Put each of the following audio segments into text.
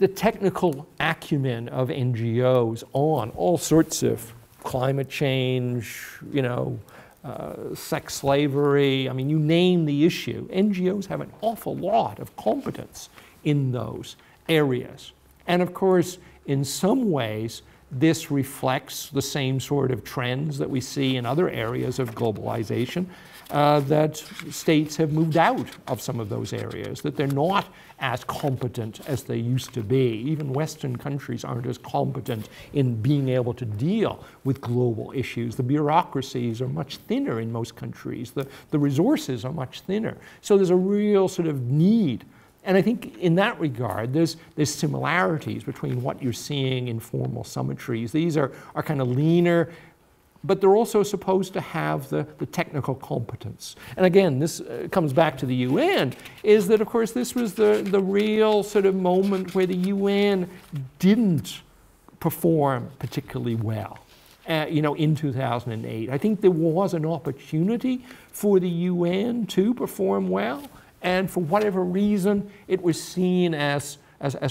the technical acumen of NGOs on all sorts of climate change, you know, sex slavery, I mean, you name the issue. NGOs have an awful lot of competence in those areas. And of course, in some ways, this reflects the same sort of trends that we see in other areas of globalization, that states have moved out of some of those areas, that they're not as competent as they used to be. Even Western countries aren't as competent in being able to deal with global issues. The bureaucracies are much thinner in most countries. The resources are much thinner. So there's a real sort of need. And I think in that regard, there's similarities between what you're seeing in formal summitries. These are kind of leaner, but they're also supposed to have the technical competence. And again, this comes back to the UN, is that of course this was the real sort of moment where the UN didn't perform particularly well. You know, in 2008. I think there was an opportunity for the UN to perform well, and for whatever reason, it was seen as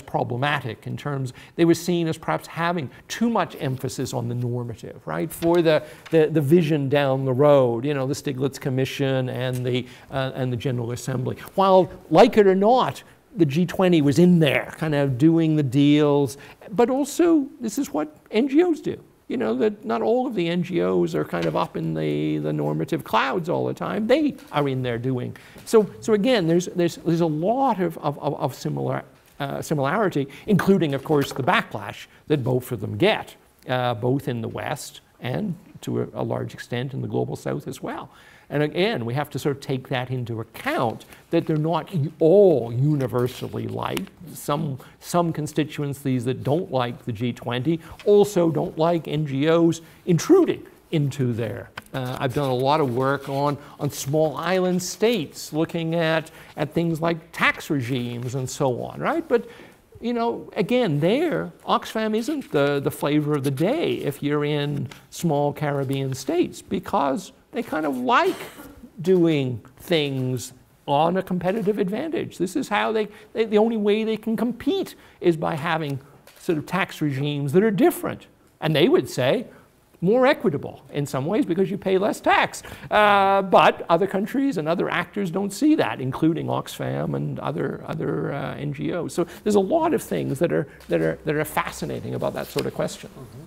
problematic in terms, they were seen as perhaps having too much emphasis on the normative, right? For the vision down the road, you know, the Stiglitz Commission and the General Assembly. While, like it or not, the G20 was in there, kind of doing the deals, but also this is what NGOs do. You know, that not all of the NGOs are kind of up in the normative clouds all the time. They are in there doing. So again, there's a lot of similarity, including, of course, the backlash that both of them get, both in the West and to a large extent in the global South as well. And again, we have to sort of take that into account, that they're not all universally liked. Some constituencies that don't like the G20 also don't like NGOs intruding into there. I've done a lot of work on small island states, looking at things like tax regimes and so on, right? But you know, again, there, Oxfam isn't the flavor of the day if you're in small Caribbean states, because they kind of like doing things on a competitive advantage. This is how the only way they can compete is by having sort of tax regimes that are different. And they would say, more equitable in some ways because you pay less tax. But other countries and other actors don't see that, including Oxfam and other NGOs. So there's a lot of things that are fascinating about that sort of question. Mm-hmm.